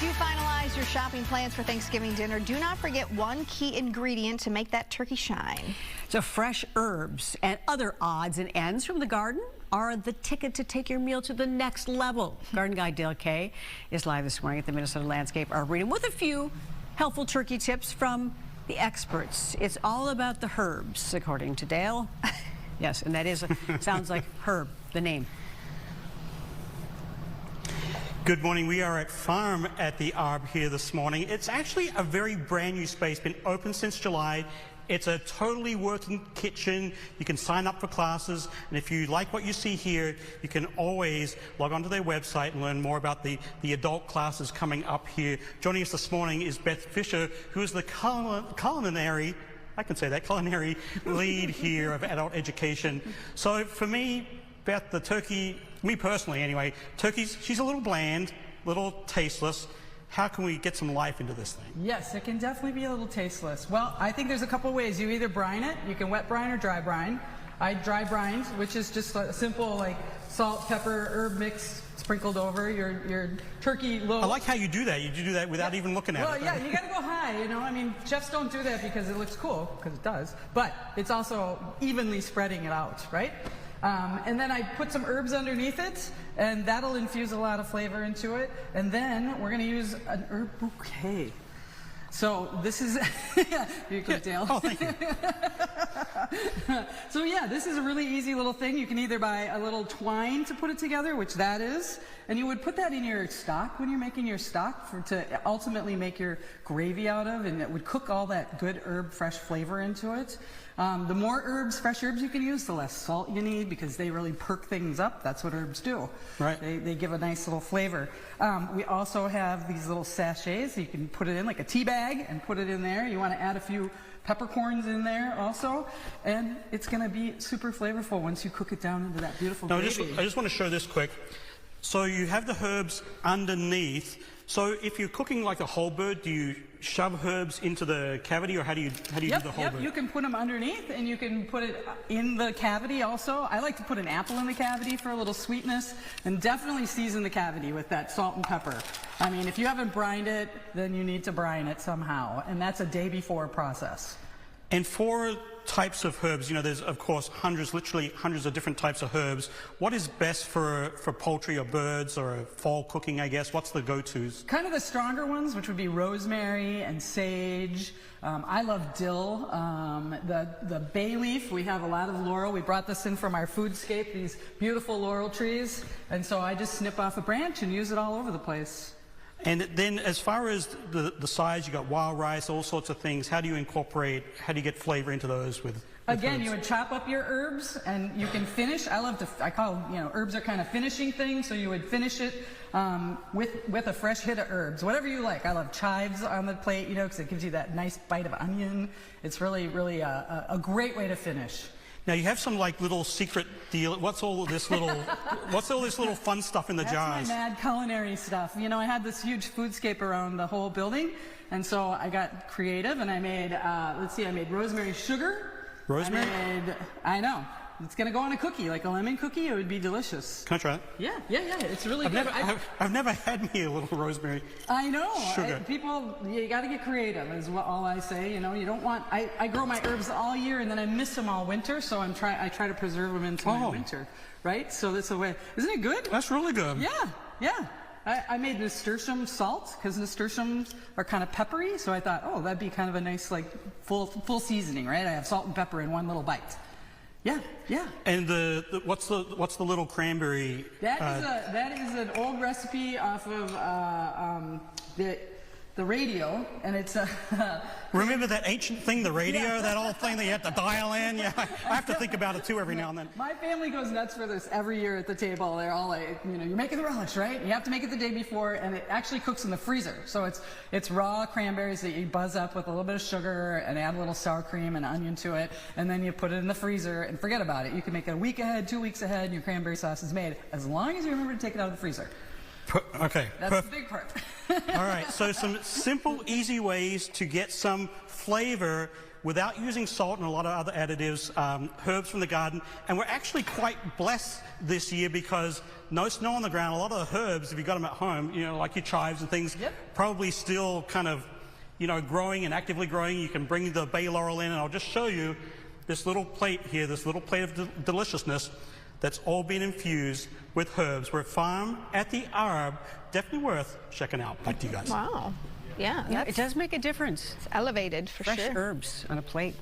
you finalize your shopping plans for Thanksgiving dinner, do not forget one key ingredient to make that turkey shine. So fresh herbs and other odds and ends from the garden are the ticket to take your meal to the next level. Garden Guide Dale Kay is live this morning at the Minnesota Landscape Arboretum with a few helpful turkey tips from the experts. It's all about the herbs, according to Dale. Yes, and that is, sounds like herb, the name. Good morning. We are at Farm at the Arb here this morning. It's actually a very brand new space, been open since July. It's a totally working kitchen. You can sign up for classes, and if you like what you see here, you can always log onto their website and learn more about the adult classes coming up here. Joining us this morning is Beth Fisher, who is the culinary lead here of adult education. So for me, Beth, the turkey, me personally anyway, turkeys, she's a little bland, little tasteless. How can we get some life into this thing? Yes, it can definitely be a little tasteless. Well, I think there's a couple ways. You either brine it, you can wet brine or dry brine. I dry brine, which is just a simple like salt, pepper, herb mix sprinkled over your turkey loaf. I like how you do that. You do that without even looking at it. Well, yeah, you gotta go high, you know. I mean, chefs don't do that because it looks cool, because it does, but it's also evenly spreading it out, right? And then I put some herbs underneath it, and that'll infuse a lot of flavor into it. And then we're going to use an herb bouquet. So this is, here you go, Dale. Oh, thank you. So yeah, this is a really easy little thing. You can either buy a little twine to put it together, which that is, and you would put that in your stock when you're making your stock to ultimately make your gravy out of, and it would cook all that good herb, fresh flavor into it. The more herbs, fresh herbs you can use, the less salt you need, because they really perk things up. That's what herbs do. Right. They give a nice little flavor. We also have these little sachets. You can put it in like a tea bag and put it in there. You want to add a few peppercorns in there also, and it's going to be super flavorful once you cook it down into that beautiful gravy. I just want to show this quick. So you have the herbs underneath. So if you're cooking like a whole bird, do you shove herbs into the cavity, or how do you do the whole bird? You can put them underneath, and you can put it in the cavity also. I like to put an apple in the cavity for a little sweetness, and definitely season the cavity with that salt and pepper. I mean, if you haven't brined it, then you need to brine it somehow, and that's a day before process. And for types of herbs, you know, there's of course literally hundreds of different types of herbs. What is best for poultry or birds or fall cooking, I guess? What's the go-tos? Kind of the stronger ones, which would be rosemary and sage. I love dill. The bay leaf, we have a lot of laurel. We brought this in from our foodscape, these beautiful laurel trees. And so I just snip off a branch and use it all over the place. And then as far as the sides, you got wild rice, all sorts of things. How do you get flavor into those with Again, herbs? you would chop up your herbs, and you can finish. I call, herbs are kind of finishing things, so you would finish it with a fresh hit of herbs, whatever you like. I love chives on the plate, because it gives you that nice bite of onion. It's really, really a great way to finish. Now you have some like little secret deal. What's all this little fun stuff in the jars? That's my mad culinary stuff. I had this huge foodscape around the whole building, and so I got creative and I made, I made rosemary sugar. Rosemary? I know. It's going to go on a cookie, like a lemon cookie. It would be delicious. Can I try it? Yeah. It's really good. I've never had me a little rosemary. I know. Sugar. You got to get creative, is all I say. You don't want. I grow my herbs all year, and then I miss them all winter. So I try to preserve them into my winter, right? So that's the way. Isn't it good? That's really good. Yeah. I made nasturtium salt, because nasturtiums are kind of peppery. So I thought, that'd be kind of a nice full seasoning, right? I have salt and pepper in one little bite. Yeah. And what's the little cranberry? That is an old recipe off of the radio, and it's Remember that ancient thing, the radio, that old thing that you had to dial in? Yeah, I have to think about it too every now and then. My family goes nuts for this every year at the table. They're all like, you're making the relish, right? You have to make it the day before, and it actually cooks in the freezer. So it's raw cranberries that you buzz up with a little bit of sugar and add a little sour cream and onion to it, and then you put it in the freezer and forget about it. You can make it a week ahead, 2 weeks ahead, and your cranberry sauce is made, as long as you remember to take it out of the freezer. Okay. That's the big part. All right, so some simple, easy ways to get some flavor without using salt and a lot of other additives, herbs from the garden. And we're actually quite blessed this year because no snow on the ground. A lot of the herbs, if you got them at home, you know, like your chives and things, probably still kind of, you know, growing and actively growing. You can bring the bay laurel in, and I'll just show you this little plate here, this little plate of deliciousness that's all been infused with herbs. We're at Farm at the Arb. Definitely worth checking out. Back to you guys. Wow. Yeah, It does make a difference. it's elevated for Fresh sure. herbs on a plate.